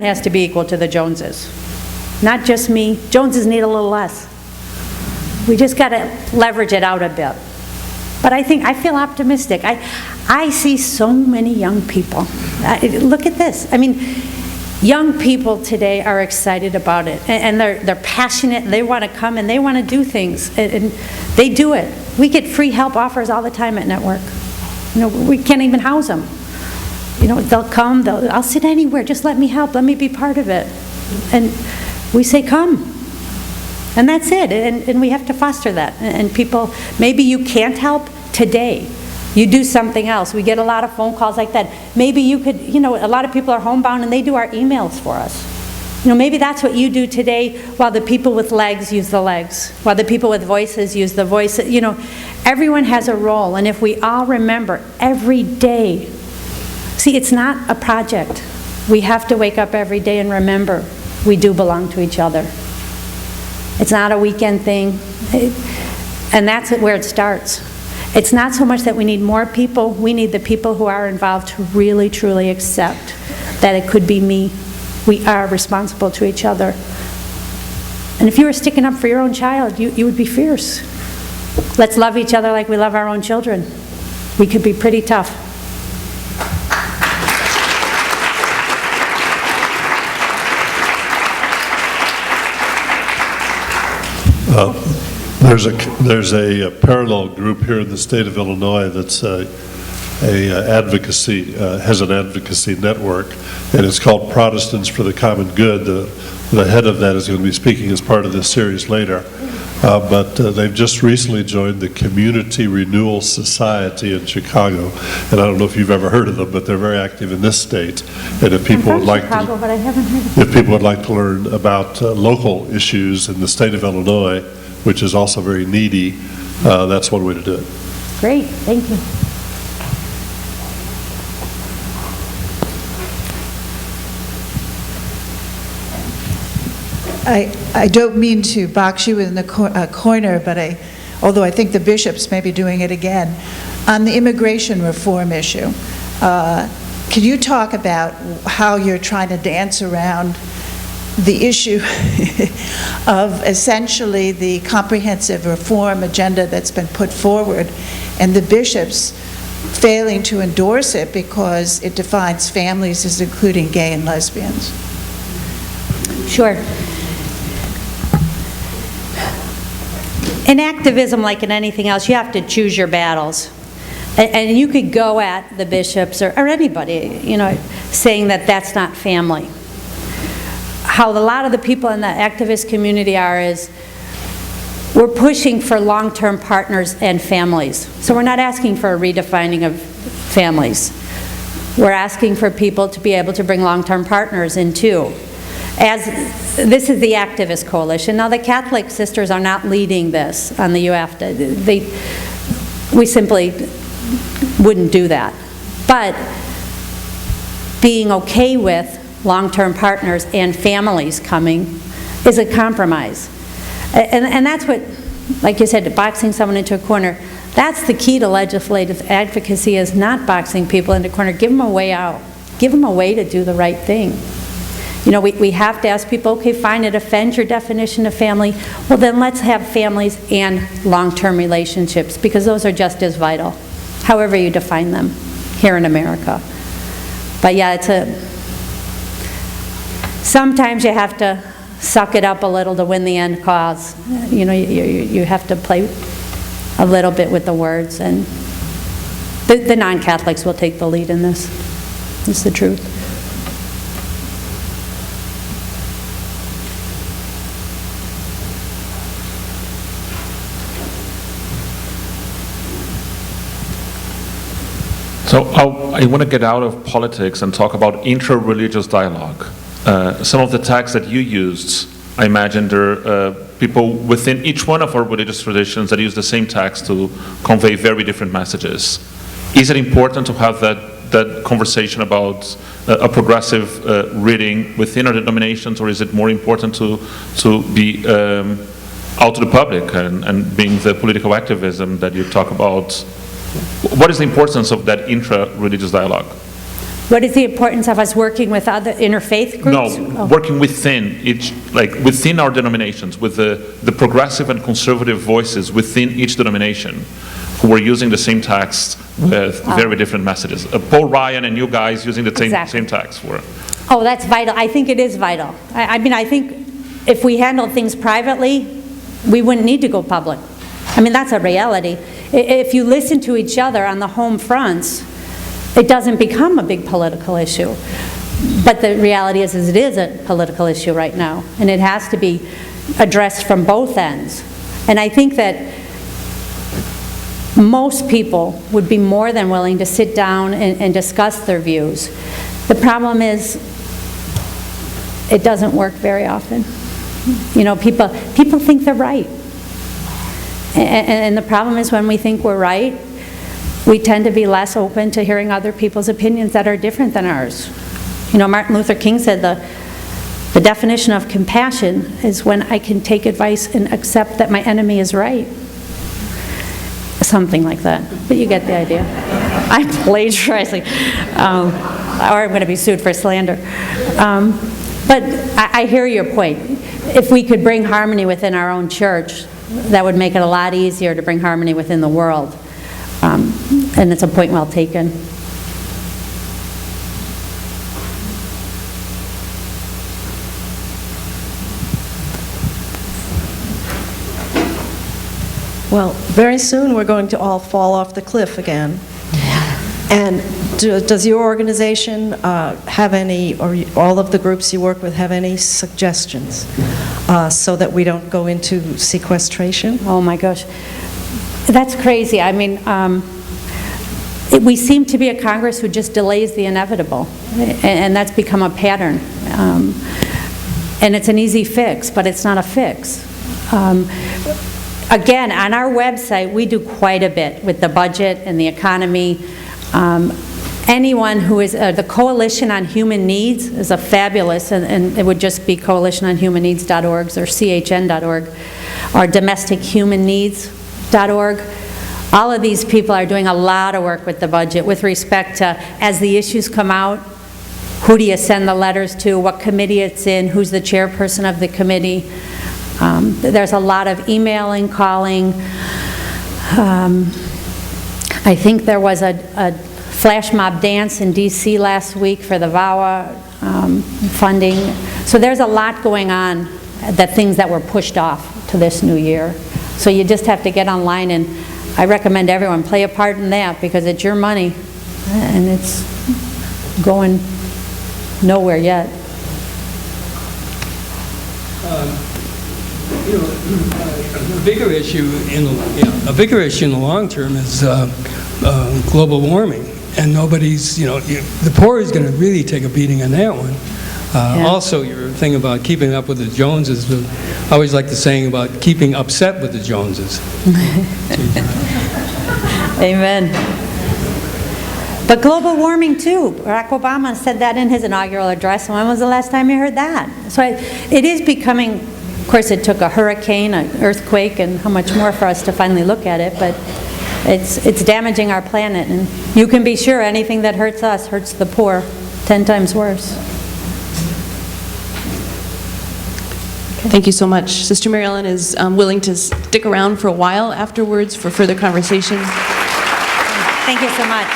has to be equal to the Joneses. Not just me. Joneses need a little less. We just got to leverage it out a bit. But I feel optimistic. I see so many young people. Look at this. I mean, young people today are excited about it, and they're passionate. They want to come and they want to do things, and they do it. We get free help offers all the time at Network. We can't even house them. They'll come. I'll sit anywhere. Just let me help. Let me be part of it. And we say, come. And that's it. And we have to foster that. And people, maybe you can't help today. You do something else. We get a lot of phone calls like that. Maybe you could, a lot of people are homebound and they do our emails for us. Maybe that's what you do today while the people with legs use the legs, while the people with voices use the voices. Everyone has a role. And if we all remember every day, see, it's not a project. We have to wake up every day and remember we do belong to each other. It's not a weekend thing. And that's where it starts. It's not so much that we need more people. We need the people who are involved to really, truly accept that it could be me. We are responsible to each other. And if you were sticking up for your own child, you would be fierce. Let's love each other like we love our own children. We could be pretty tough. There's a parallel group here in the state of Illinois that's has an advocacy network, and it's called Protestants for the Common Good. The head of that is going to be speaking as part of this series later. But they've just recently joined the Community Renewal Society in Chicago, and I don't know if you've ever heard of them, but they're very active in this state. And if people would like Chicago, but I haven't heard of them. If people would like to learn about local issues in the state of Illinois, which is also very needy, that's one way to do it. Great, thank you. I don't mean to box you in the corner, but although I think the bishops may be doing it again, on the immigration reform issue, can you talk about how you're trying to dance around the issue of essentially the comprehensive reform agenda that's been put forward, and the bishops failing to endorse it because it defines families as including gay and lesbians? Sure. In activism, like in anything else, you have to choose your battles. And you could go at the bishops or anybody, saying that that's not family. How a lot of the people in the activist community is we're pushing for long-term partners and families. So we're not asking for a redefining of families. We're asking for people to be able to bring long-term partners in too. This is the activist coalition. Now the Catholic sisters are not leading this on the UAFTA. We simply wouldn't do that. But being okay with long-term partners and families coming is a compromise. And that's what, like you said, boxing someone into a corner, that's the key to legislative advocacy, is not boxing people into a corner. Give them a way out. Give them a way to do the right thing. We have to ask people, okay, fine, it offends your definition of family. Well, then let's have families and long-term relationships, because those are just as vital, however you define them here in America. But yeah, sometimes you have to suck it up a little to win the end cause. You have to play a little bit with the words, and the non-Catholics will take the lead in this. It's the truth. So I want to get out of politics and talk about interreligious dialogue. Some of the texts that you used, I imagine there are people within each one of our religious traditions that use the same text to convey very different messages. Is it important to have that conversation about a progressive reading within our denominations, or is it more important to be out to the public and being the political activism that you talk about? What is the importance of that intra-religious dialogue? What is the importance of us working with other interfaith groups? No, working within each, like within our denominations, with the progressive and conservative voices within each denomination, who were using the same text with very different messages. Paul Ryan and you guys using the same text for it. Oh, that's vital. I think it is vital. I mean, I think if we handled things privately, we wouldn't need to go public. I mean, that's a reality. If you listen to each other on the home fronts, it doesn't become a big political issue. But the reality is it is a political issue right now, and it has to be addressed from both ends. And I think that most people would be more than willing to sit down and discuss their views. The problem is, it doesn't work very often. You know, people think they're right. And the problem is when we think we're right, we tend to be less open to hearing other people's opinions that are different than ours. You know, Martin Luther King said the definition of compassion is when I can take advice and accept that my enemy is right. Something like that. But you get the idea. I'm plagiarizing. Or I'm going to be sued for slander. But I hear your point. If we could bring harmony within our own church, that would make it a lot easier to bring harmony within the world. And it's a point well taken. Well, very soon we're going to all fall off the cliff again. And does your organization have any, or all of the groups you work with have any suggestions so that we don't go into sequestration? Oh my gosh. That's crazy. I mean, we seem to be a Congress who just delays the inevitable, and that's become a pattern. And it's an easy fix, but it's not a fix. Again, on our website, we do quite a bit with the budget and the economy. Anyone who is, the Coalition on Human Needs is a fabulous, and it would just be coalitiononhumanneeds.org or chn.org, or domestichumanneeds.org. All of these people are doing a lot of work with the budget with respect to, as the issues come out, who do you send the letters to, what committee it's in, who's the chairperson of the committee. There's a lot of emailing, calling. I think there was a flash mob dance in D.C. last week for the VAWA funding. So there's a lot going on, things that were pushed off to this new year. So you just have to get online, and I recommend everyone play a part in that because it's your money and it's going nowhere yet. You know, a bigger issue in the long term is global warming, and nobody's, you know, the poor is going to really take a beating on that one. Yeah. Also, your thing about keeping up with the Joneses, I always like the saying about keeping upset with the Joneses. Amen. But global warming too. Barack Obama said that in his inaugural address. When was the last time you heard that? So it is becoming, of course it took a hurricane, an earthquake, and how much more for us to finally look at it, but it's damaging our planet, and you can be sure anything that hurts us hurts the poor 10 times worse. Thank you so much. Sister Mary Ellen is willing to stick around for a while afterwards for further conversation. Thank you so much.